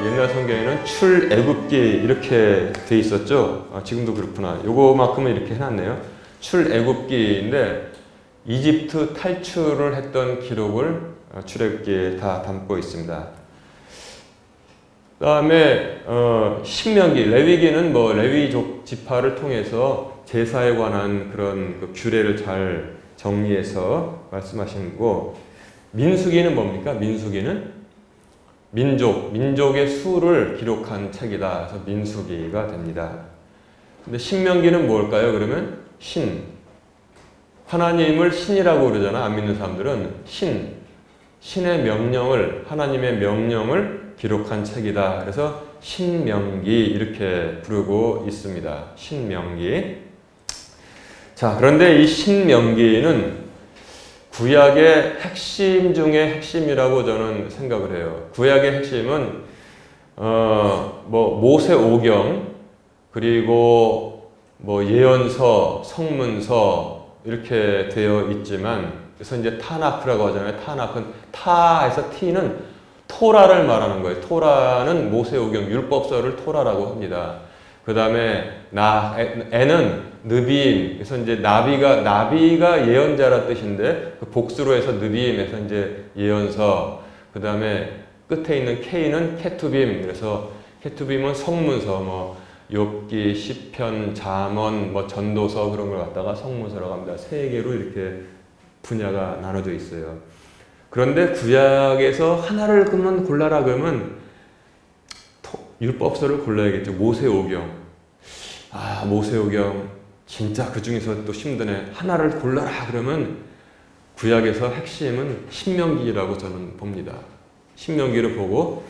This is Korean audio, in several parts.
옛날 성경에는 출애굽기 이렇게 돼 있었죠. 지금도 그렇구나. 요거만큼은 이렇게 해놨네요. 출애굽기인데 이집트 탈출을 했던 기록을 출애굽기에 다 담고 있습니다. 그다음에 신명기, 레위기는 뭐 레위족 지파를 통해서 제사에 관한 그런 그 규례를 잘 정리해서 말씀하신 거고, 민수기는 뭡니까? 민수기는 민족의 수를 기록한 책이다. 그래서 민수기가 됩니다. 근데 신명기는 뭘까요? 그러면 하나님을 신이라고 그러잖아. 안 믿는 사람들은 신의 명령을, 하나님의 명령을 기록한 책이다. 그래서 신명기 이렇게 부르고 있습니다. 신명기. 자, 그런데 이 신명기는 구약의 핵심 중에 핵심이라고 저는 생각을 해요. 구약의 핵심은 모세오경, 그리고 예언서, 성문서 이렇게 되어 있지만, 그래서 이제 타나크라고 하잖아요. 타나크는 타에서 T는 토라를 말하는 거예요. 토라는 모세오경, 율법서를 토라라고 합니다. 그 다음에 N은 느비임. 그래서 이제 나비가 예언자라 뜻인데 그 복수로 해서 느비임에서 이제 예언서. 그 다음에 끝에 있는 K는 케투빔. 그래서 케투빔은 성문서, 욥기, 시편, 잠언, 전도서 그런 걸 갖다가 성문서라고 합니다. 세 개로 이렇게 분야가 나눠져 있어요. 그런데 구약에서 하나를 그러면 골라라 그러면 율법서를 골라야겠죠. 모세오경. 모세오경 진짜 그 중에서 또 힘드네. 하나를 골라라 그러면 구약에서 핵심은 신명기라고 저는 봅니다. 신명기를 보고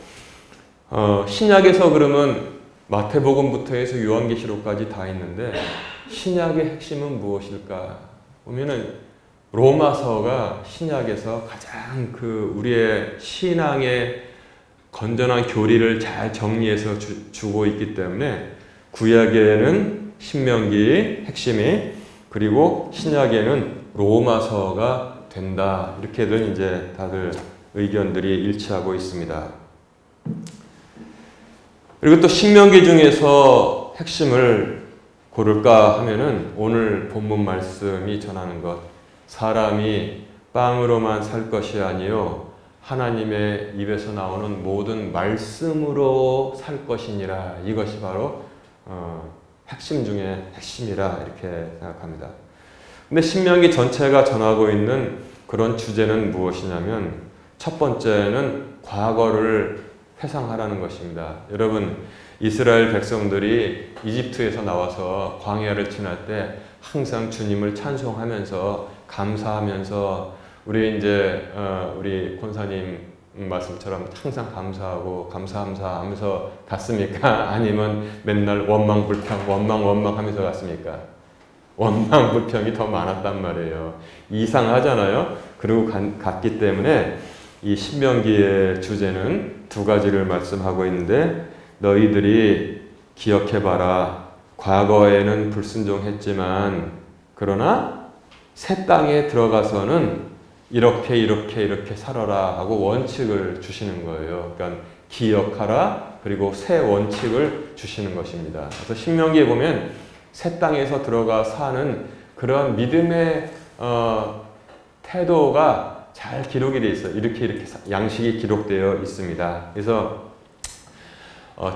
신약에서 그러면 마태복음부터 해서 요한계시록까지 다 있는데 신약의 핵심은 무엇일까? 보면은 로마서가 신약에서 가장 우리의 신앙의 건전한 교리를 잘 정리해서 주고 있기 때문에 구약에는 신명기 핵심이, 그리고 신약에는 로마서가 된다. 이렇게들 이제 다들 의견들이 일치하고 있습니다. 그리고 또 신명기 중에서 핵심을 고를까 하면은 오늘 본문 말씀이 전하는 것, 사람이 빵으로만 살 것이 아니요 하나님의 입에서 나오는 모든 말씀으로 살 것이니라. 이것이 바로 핵심 중에 핵심이라 이렇게 생각합니다. 근데 신명기 전체가 전하고 있는 그런 주제는 무엇이냐면, 첫 번째는 과거를 회상하라는 것입니다. 여러분, 이스라엘 백성들이 이집트에서 나와서 광야를 지날 때 항상 주님을 찬송하면서 감사하면서, 우리 권사님 말씀처럼 항상 감사하고 감사하면서 갔습니까? 아니면 맨날 원망불평 하면서 갔습니까? 원망불평이 더 많았단 말이에요. 이상하잖아요. 그리고 갔기 때문에 이 신명기의 주제는 두 가지를 말씀하고 있는데, 너희들이 기억해봐라. 과거에는 불순종했지만 그러나 새 땅에 들어가서는 이렇게 살아라 하고 원칙을 주시는 거예요. 그러니까 기억하라, 그리고 새 원칙을 주시는 것입니다. 그래서 신명기에 보면 새 땅에서 들어가 사는 그런 믿음의 태도가 잘 기록이 되어 있어요. 이렇게 양식이 기록되어 있습니다. 그래서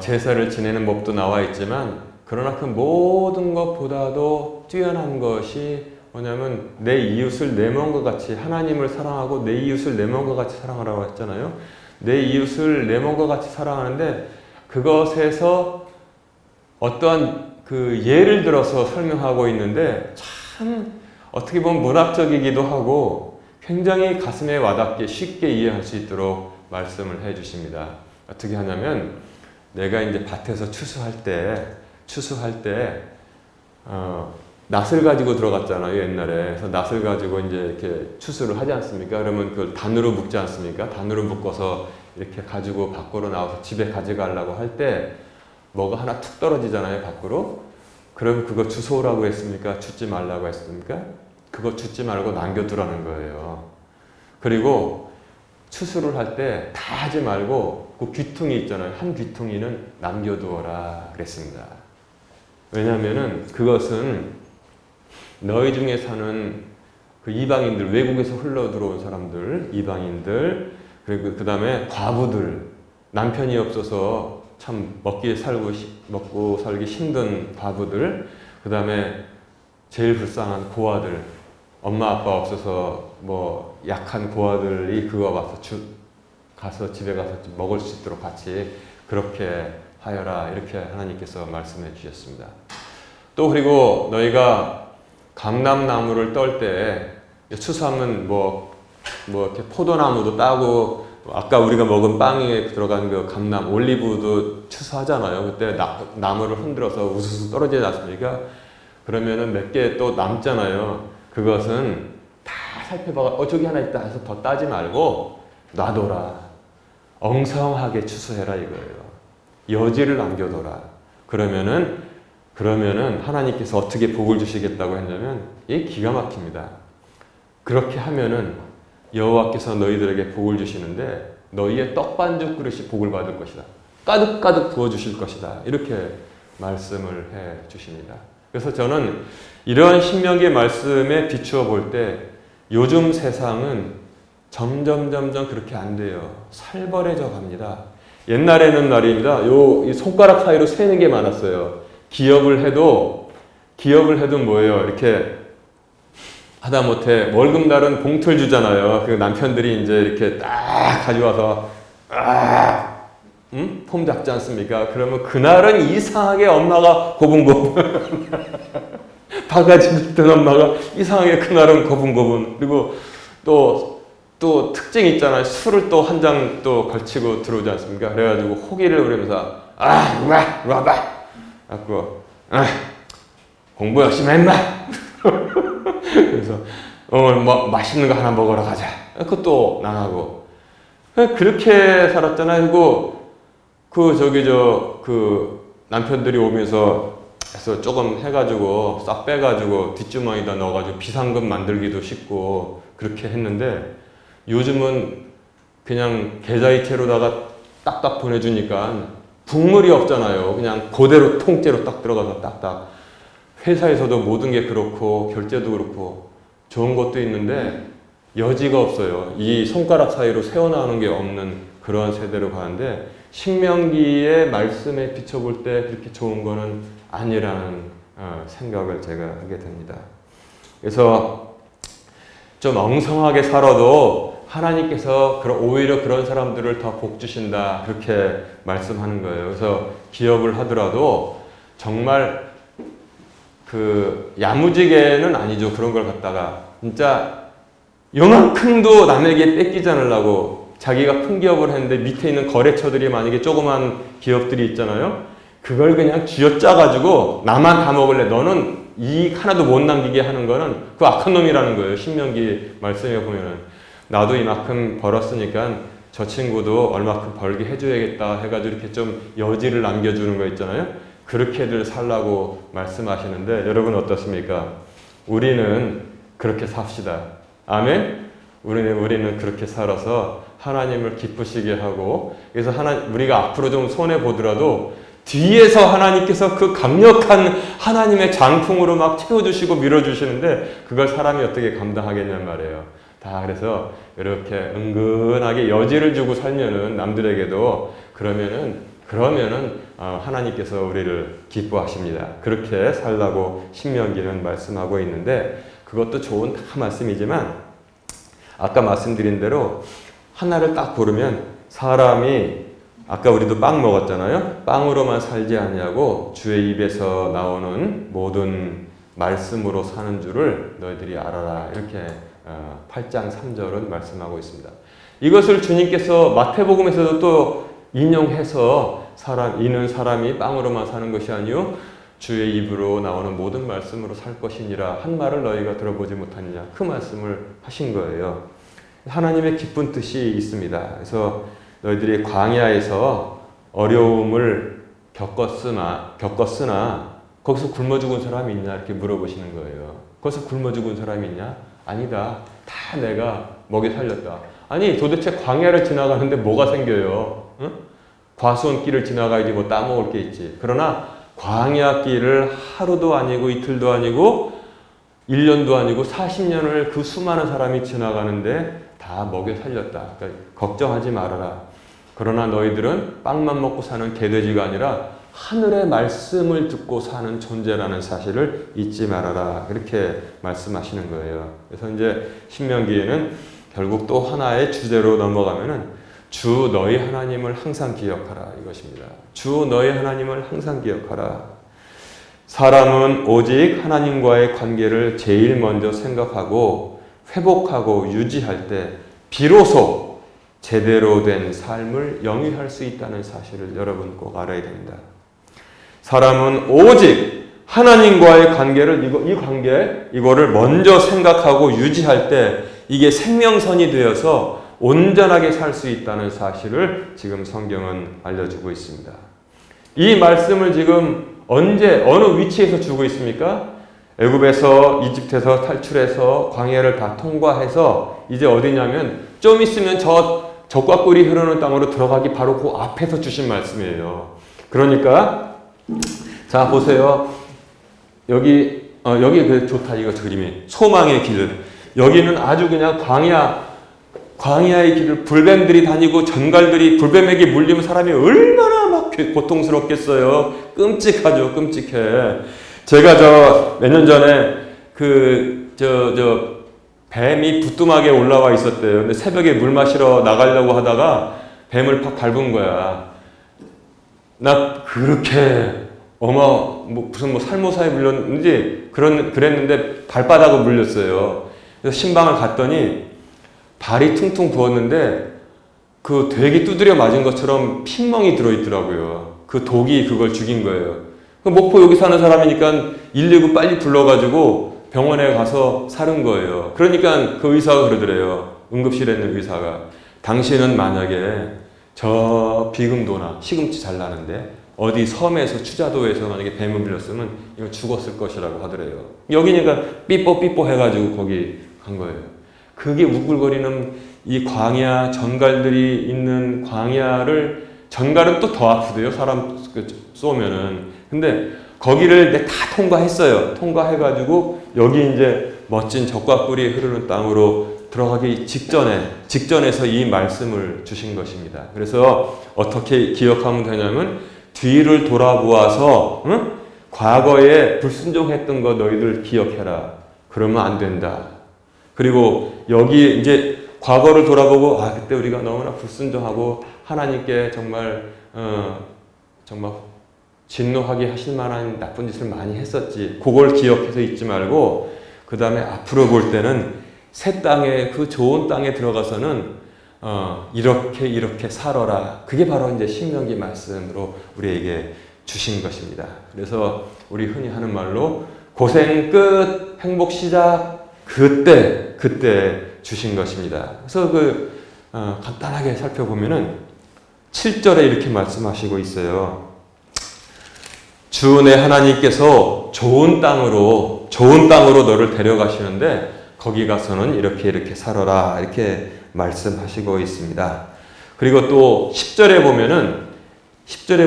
제사를 지내는 법도 나와 있지만, 그러나 그 모든 것보다도 뛰어난 것이 뭐냐면 내 이웃을 내 몸과 같이, 하나님을 사랑하고 내 이웃을 내 몸과 같이 사랑하라고 했잖아요. 내 이웃을 내 몸과 같이 사랑하는데, 그것에서 어떠한 예를 들어서 설명하고 있는데, 참 어떻게 보면 문학적이기도 하고 굉장히 가슴에 와닿게 쉽게 이해할 수 있도록 말씀을 해 주십니다. 어떻게 하냐면, 내가 이제 밭에서 추수할 때 낫을 가지고 들어갔잖아요, 옛날에. 그래서 낫을 가지고 이제 이렇게 추수를 하지 않습니까? 그러면 그걸 단으로 묶지 않습니까? 단으로 묶어서 이렇게 가지고 밖으로 나와서 집에 가져가려고 할 때 뭐가 하나 툭 떨어지잖아요, 밖으로. 그럼 그거 주워오라고 했습니까? 주지 말라고 했습니까? 그거 주지 말고 남겨두라는 거예요. 그리고 추수를 할 때 다 하지 말고 그 귀퉁이 있잖아요. 한 귀퉁이는 남겨두어라 그랬습니다. 왜냐하면은 그것은 너희 중에 사는 그 이방인들, 외국에서 흘러 들어온 사람들, 이방인들, 그리고 그 다음에 과부들, 남편이 없어서 참 먹고 살기 힘든 과부들, 그 다음에 제일 불쌍한 고아들, 엄마 아빠 없어서 뭐 약한 고아들이 그거 와서 집에 가서 먹을 수 있도록 같이 그렇게 하여라, 이렇게 하나님께서 말씀해 주셨습니다. 또 그리고 너희가 감람나무를 떨 때 추수하면 뭐 이렇게 포도나무도 따고 아까 우리가 먹은 빵에 들어간 그 감람 올리브도 추수하잖아요. 그때 나무를 흔들어서 우수수 떨어지지 않습니까? 그러면은 몇 개 또 남잖아요. 그것은 다 살펴봐. 저기 하나 있다 해서 더 따지 말고 놔둬라. 엉성하게 추수해라 이거예요. 여지를 남겨둬라. 그러면은 하나님께서 어떻게 복을 주시겠다고 했냐면 이게 기가 막힙니다. 그렇게 하면은 여호와께서 너희들에게 복을 주시는데 너희의 떡반죽 그릇이 복을 받을 것이다. 가득가득 부어주실 것이다. 이렇게 말씀을 해 주십니다. 그래서 저는 이러한 신명기의 말씀에 비추어 볼 때 요즘 세상은 점점 그렇게 안 돼요. 살벌해져 갑니다. 옛날에는 말입니다. 이 손가락 사이로 세는 게 많았어요. 기업을 해도 뭐예요? 이렇게 하다못해 월급날은 봉투를 주잖아요. 그 남편들이 이제 이렇게 딱 가져와서 폼 잡지 않습니까? 그러면 그날은 이상하게 엄마가 고분고분 바가지 긁던 엄마가 이상하게 그날은 고분고분. 그리고 또 특징이 있잖아요. 술을 또 한 장 또 걸치고 들어오지 않습니까? 그래가지고 호기를 부리면서 와봐 갖고 공부 열심히 했나? 그래서 뭐 맛있는 거 하나 먹으러 가자. 그것도 나가고 그렇게 살았잖아요. 그리고 그 남편들이 오면서 그래서 조금 해가지고 싹 빼가지고 뒷주머니에다 넣어가지고 비상금 만들기도 쉽고 그렇게 했는데 요즘은 그냥 계좌이체로다가 딱딱 보내주니까 국물이 없잖아요. 그냥 그대로 통째로 딱 들어가서 딱딱. 회사에서도 모든 게 그렇고 결제도 그렇고 좋은 것도 있는데 여지가 없어요. 이 손가락 사이로 새어나오는 게 없는 그런 세대로 가는데 신명기의 말씀에 비춰볼 때 그렇게 좋은 거는 아니라는 생각을 제가 하게 됩니다. 그래서 좀 엉성하게 살아도 하나님께서 오히려 그런 사람들을 더 복 주신다 그렇게 말씀하는 거예요. 그래서 기업을 하더라도 정말 그 야무지게는 아니죠. 그런 걸 갖다가 진짜 요만큼도 남에게 뺏기지 않으려고 자기가 큰 기업을 했는데 밑에 있는 거래처들이 만약에 조그만 기업들이 있잖아요. 그걸 그냥 쥐어짜가지고 나만 다 먹을래. 너는 이익 하나도 못 남기게 하는 거는 그 악한 놈이라는 거예요. 신명기 말씀에 보면은 나도 이만큼 벌었으니까 저 친구도 얼마큼 벌게 해줘야겠다 해가지고 이렇게 좀 여지를 남겨주는 거 있잖아요. 그렇게들 살라고 말씀하시는데 여러분 어떻습니까? 우리는 그렇게 삽시다. 아멘? 우리는 그렇게 살아서 하나님을 기쁘시게 하고 그래서 우리가 앞으로 좀 손해보더라도 뒤에서 하나님께서 그 강력한 하나님의 장풍으로 막 채워주시고 밀어주시는데 그걸 사람이 어떻게 감당하겠냔 말이에요. 다 그래서 이렇게 은근하게 여지를 주고 살면은 남들에게도 그러면은 하나님께서 우리를 기뻐하십니다. 그렇게 살라고 신명기는 말씀하고 있는데 그것도 좋은 다 말씀이지만 아까 말씀드린 대로 하나를 딱 고르면 사람이 아까 우리도 빵 먹었잖아요. 빵으로만 살지 아니하고 주의 입에서 나오는 모든 말씀으로 사는 줄을 너희들이 알아라. 이렇게 8장 3절은 말씀하고 있습니다. 이것을 주님께서 마태복음에서도 또 인용해서 이는 사람이 빵으로만 사는 것이 아니요 주의 입으로 나오는 모든 말씀으로 살 것이니라 한 말을 너희가 들어보지 못하느냐 그 말씀을 하신 거예요. 하나님의 기쁜 뜻이 있습니다. 그래서 너희들이 광야에서 어려움을 겪었으나 거기서 굶어 죽은 사람이 있냐 이렇게 물어보시는 거예요. 거기서 굶어 죽은 사람이 있냐? 아니다. 다 내가 먹여 살렸다. 아니 도대체 광야를 지나가는데 뭐가 생겨요? 응? 과수원길을 지나가야지 뭐 따먹을 게 있지. 그러나 광야길을 하루도 아니고 이틀도 아니고 1년도 아니고 40년을 그 수많은 사람이 지나가는데 다 먹여 살렸다. 그러니까 걱정하지 말아라. 그러나 너희들은 빵만 먹고 사는 개돼지가 아니라 하늘의 말씀을 듣고 사는 존재라는 사실을 잊지 말아라. 그렇게 말씀하시는 거예요. 그래서 이제 신명기에는 결국 또 하나의 주제로 넘어가면은 주 너희 하나님을 항상 기억하라 이것입니다. 주 너희 하나님을 항상 기억하라. 사람은 오직 하나님과의 관계를 제일 먼저 생각하고 회복하고 유지할 때 비로소 제대로 된 삶을 영위할 수 있다는 사실을 여러분 꼭 알아야 됩니다. 사람은 오직 하나님과의 관계를 이 관계 이거를 먼저 생각하고 유지할 때 이게 생명선이 되어서 온전하게 살 수 있다는 사실을 지금 성경은 알려주고 있습니다. 이 말씀을 지금 언제 어느 위치에서 주고 있습니까? 애굽에서 이집트에서 탈출해서 광야를 다 통과해서 이제 어디냐면 좀 있으면 젖과 꿀이 흐르는 땅으로 들어가기 바로 그 앞에서 주신 말씀이에요. 그러니까 자 보세요. 여기 그 좋다 이거 그림이 소망의 길. 여기는 아주 그냥 광야의 길을 불뱀들이 다니고 전갈들이 불뱀에게 물리면 사람이 얼마나 막 고통스럽겠어요. 끔찍하죠, 끔찍해. 제가 몇 년 전에 뱀이 부뚜막에 올라와 있었대요. 근데 새벽에 물 마시러 나가려고 하다가 뱀을 팍 밟은 거야. 나 그렇게 무슨 살모사에 물렸는지 그랬는데 발바닥을 물렸어요. 그래서 신방을 갔더니 발이 퉁퉁 부었는데 그 되게 두드려 맞은 것처럼 핀멍이 들어있더라고요. 그 독이 그걸 죽인 거예요. 목포 여기 사는 사람이니까 119 빨리 불러가지고 병원에 가서 사는 거예요. 그러니까 그 의사가 그러더래요. 응급실에 있는 의사가 당신은 만약에 저 비금도나 시금치 잘 나는데 어디 섬에서 추자도에서 만약에 뱀을 물렸으면 이거 죽었을 것이라고 하더래요. 여기니까 삐뽀 해가지고 거기 간 거예요. 그게 우글거리는 이 광야, 전갈들이 있는 광야를, 전갈은 또 더 아프대요. 사람 쏘면은. 근데 거기를 다 통과했어요. 통과해가지고 여기 이제 멋진 젖과 꿀이 흐르는 땅으로 들어가기 직전에서 이 말씀을 주신 것입니다. 그래서 어떻게 기억하면 되냐면 뒤를 돌아보아서 과거에 불순종했던 거 너희들 기억해라. 그러면 안 된다. 그리고 여기 이제 과거를 돌아보고 그때 우리가 너무나 불순종하고 하나님께 정말 진노하게 하실 만한 나쁜 짓을 많이 했었지. 그걸 기억해서 잊지 말고 그 다음에 앞으로 볼 때는 새 땅에 그 좋은 땅에 들어가서는 이렇게 살아라. 그게 바로 이제 신명기 말씀으로 우리에게 주신 것입니다. 그래서 우리 흔히 하는 말로 고생 끝, 행복 시작. 그때 주신 것입니다. 그래서 간단하게 살펴보면은 7절에 이렇게 말씀하시고 있어요. 주 내 하나님께서 좋은 땅으로 너를 데려가시는데 거기 가서는 이렇게 살아라. 이렇게 말씀하시고 있습니다. 그리고 또 10절에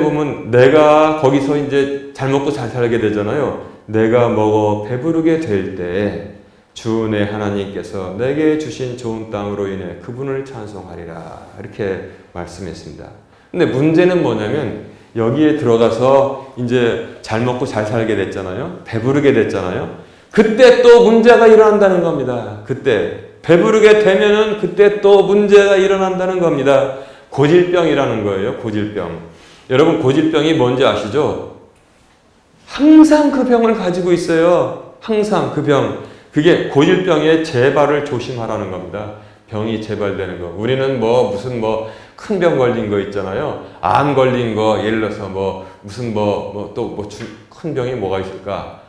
보면 내가 거기서 이제 잘 먹고 잘 살게 되잖아요. 내가 먹어 배부르게 될 때 주 내 하나님께서 내게 주신 좋은 땅으로 인해 그분을 찬송하리라. 이렇게 말씀했습니다. 근데 문제는 뭐냐면 여기에 들어가서 이제 잘 먹고 잘 살게 됐잖아요. 배부르게 됐잖아요. 그때 또 문제가 일어난다는 겁니다. 그때 배부르게 되면은 그때 또 문제가 일어난다는 겁니다. 고질병이라는 거예요. 고질병. 여러분 고질병이 뭔지 아시죠? 항상 그 병을 가지고 있어요. 항상 그 병. 그게 고질병의 재발을 조심하라는 겁니다. 병이 재발되는 거. 우리는 무슨 큰 병 걸린 거 있잖아요. 암 걸린 거, 예를 들어서 큰 병이 뭐가 있을까?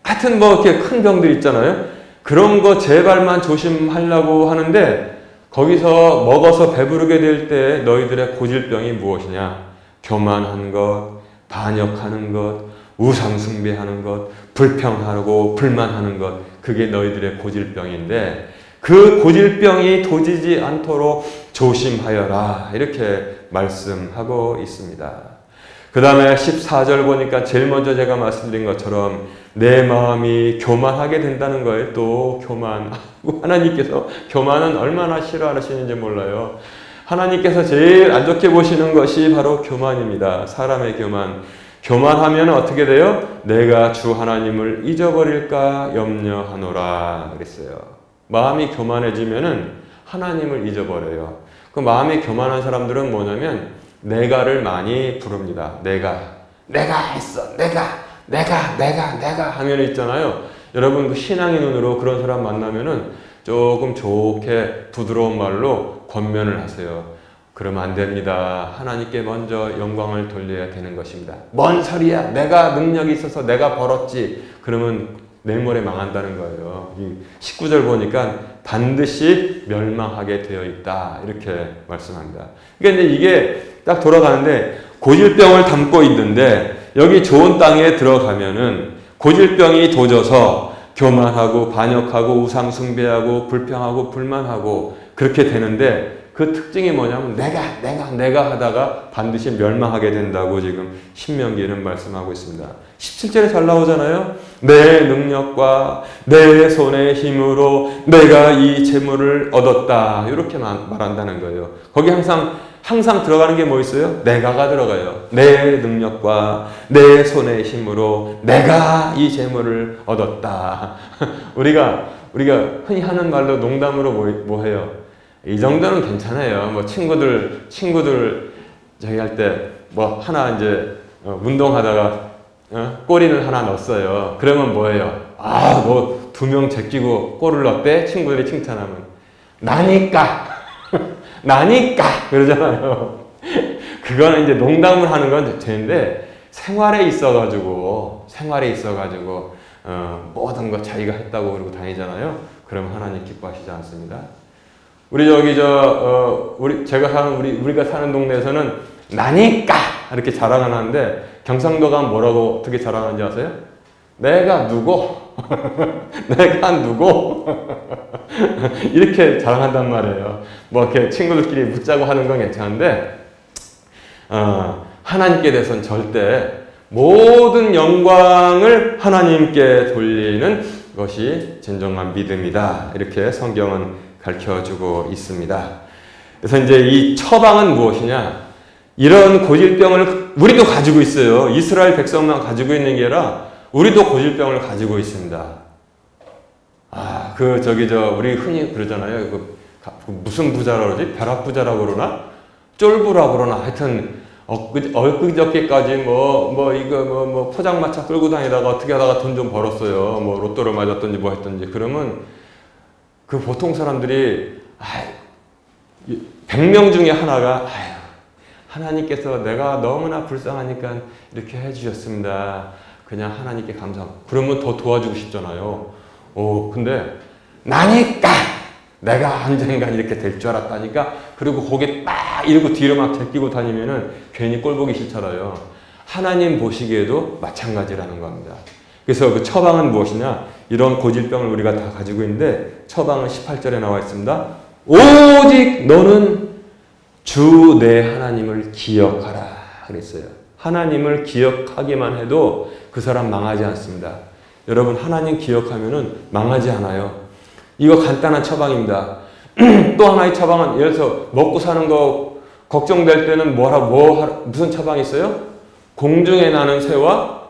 하여튼 이렇게 큰 병들 있잖아요. 그런 거 재발만 조심하려고 하는데 거기서 먹어서 배부르게 될 때 너희들의 고질병이 무엇이냐? 교만한 것, 반역하는 것, 우상 숭배하는 것, 불평하고 불만하는 것, 그게 너희들의 고질병인데 그 고질병이 도지지 않도록 조심하여라 이렇게 말씀하고 있습니다. 그 다음에 14절 보니까 제일 먼저 제가 말씀드린 것처럼 내 마음이 교만하게 된다는 거예요. 또 교만. 하나님께서 교만은 얼마나 싫어하시는지 몰라요. 하나님께서 제일 안 좋게 보시는 것이 바로 교만입니다. 사람의 교만. 교만하면 어떻게 돼요? 내가 주 하나님을 잊어버릴까 염려하노라 그랬어요. 마음이 교만해지면은 하나님을 잊어버려요. 그 마음이 교만한 사람들은 뭐냐면 내가를 많이 부릅니다. 내가 했어. 내가 하면 있잖아요. 여러분 그 신앙의 눈으로 그런 사람 만나면은 조금 좋게 부드러운 말로 권면을 하세요. 그러면 안 됩니다. 하나님께 먼저 영광을 돌려야 되는 것입니다. 뭔 소리야? 내가 능력이 있어서 내가 벌었지. 그러면 내일 모레 망한다는 거예요. 이 19절 보니까 반드시 멸망하게 되어 있다. 이렇게 말씀합니다. 그러니까 이제 이게 딱 돌아가는데 고질병을 담고 있는데 여기 좋은 땅에 들어가면은 고질병이 도져서 교만하고 반역하고 우상 숭배하고 불평하고 불만하고 그렇게 되는데 그 특징이 뭐냐면 내가 하다가 반드시 멸망하게 된다고 지금 신명기에는 말씀하고 있습니다. 17절에 잘 나오잖아요. 내 능력과 내 손의 힘으로 내가 이 재물을 얻었다. 이렇게 말한다는 거예요. 거기 항상 들어가는 게 뭐 있어요? 내가가 들어가요. 내 능력과 내 손의 힘으로 내가 이 재물을 얻었다. 우리가 흔히 하는 말로 농담으로 뭐 해요? 이 정도는 괜찮아요. 뭐 친구들 저희 할 때 뭐 하나 이제 운동하다가 꼬리를 하나 넣었어요. 그러면 뭐예요? 뭐 2명 제끼고 골을 넣었대? 친구들이 칭찬하면 나니까 그러잖아요. 그거는 이제 농담을 하는 건 되는데 생활에 있어가지고 모든 거 자기가 했다고 그러고 다니잖아요. 그럼 하나님 기뻐하시지 않습니다. 우리가 사는 동네에서는 나니까 이렇게 자랑을 하는데 경상도 가면 뭐라고 어떻게 자랑하는지 아세요? 내가 누구? 이렇게 자랑한단 말이에요. 뭐 이렇게 친구들끼리 묻자고 하는 건 괜찮은데 하나님께 대해서는 절대 모든 영광을 하나님께 돌리는 것이 진정한 믿음이다. 이렇게 성경은 가르쳐주고 있습니다. 그래서 이제 이 처방은 무엇이냐? 이런 고질병을 우리도 가지고 있어요. 이스라엘 백성만 가지고 있는 게 아니라 우리도 고질병을 가지고 있습니다. 우리 흔히 그러잖아요. 무슨 부자라고 그러지? 벼락부자라고 그러나? 쫄부라고 그러나? 하여튼 엊그저께까지 포장마차 끌고 다니다가 어떻게 하다가 돈 좀 벌었어요. 뭐 로또를 맞았던지 뭐 했던지. 그러면 그 보통 사람들이 100명 중에 하나가 하나님께서 내가 너무나 불쌍하니까 이렇게 해주셨습니다. 그냥 하나님께 감사하고. 그러면 더 도와주고 싶잖아요. 근데 나니까 내가 언젠간 이렇게 될 줄 알았다니까. 그리고 거기에 딱 이러고 뒤로 막 제끼고 다니면은 괜히 꼴 보기 싫잖아요. 하나님 보시기에도 마찬가지라는 겁니다. 그래서 그 처방은 무엇이냐? 이런 고질병을 우리가 다 가지고 있는데 처방은 18절에 나와 있습니다. 오직 너는 주 내 하나님을 기억하라 그랬어요. 하나님을 기억하기만 해도 그 사람 망하지 않습니다. 여러분 하나님 기억하면은 망하지 않아요. 이거 간단한 처방입니다. 또 하나의 처방은 예를 들어서 먹고 사는 거 걱정될 때는 무슨 처방이 있어요? 공중에 나는 새와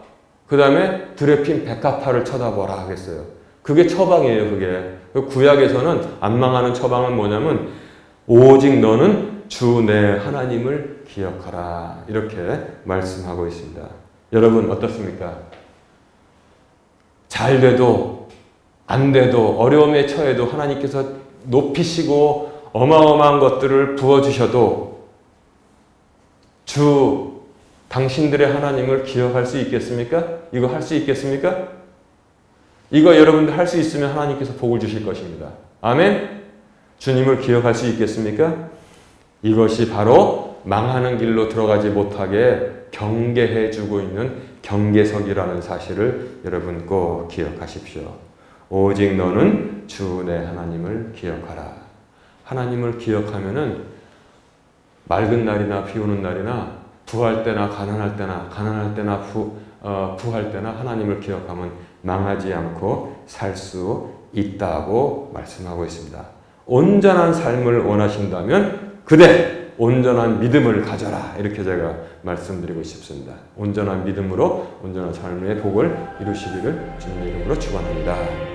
그 다음에 들에 핀 백합화를 쳐다보라 하겠어요. 그게 처방이에요. 그게 구약에서는 안 망하는 처방은 뭐냐면 오직 너는 주 내 하나님을 기억하라 이렇게 말씀하고 있습니다. 여러분 어떻습니까? 잘 돼도 안 돼도 어려움에 처해도 하나님께서 높이시고 어마어마한 것들을 부어주셔도 당신들의 하나님을 기억할 수 있겠습니까? 이거 할 수 있겠습니까? 이거 여러분들 할 수 있으면 하나님께서 복을 주실 것입니다. 아멘? 주님을 기억할 수 있겠습니까? 이것이 바로 망하는 길로 들어가지 못하게 경계해 주고 있는 경계석이라는 사실을 여러분 꼭 기억하십시오. 오직 너는 주 내 하나님을 기억하라. 하나님을 기억하면은 맑은 날이나 비 오는 날이나 부할 때나 가난할 때나 부할 때나 하나님을 기억하면 망하지 않고 살 수 있다고 말씀하고 있습니다. 온전한 삶을 원하신다면 그대 온전한 믿음을 가져라. 이렇게 제가 말씀드리고 싶습니다. 온전한 믿음으로 온전한 삶의 복을 이루시기를 주님의 이름으로 축원합니다.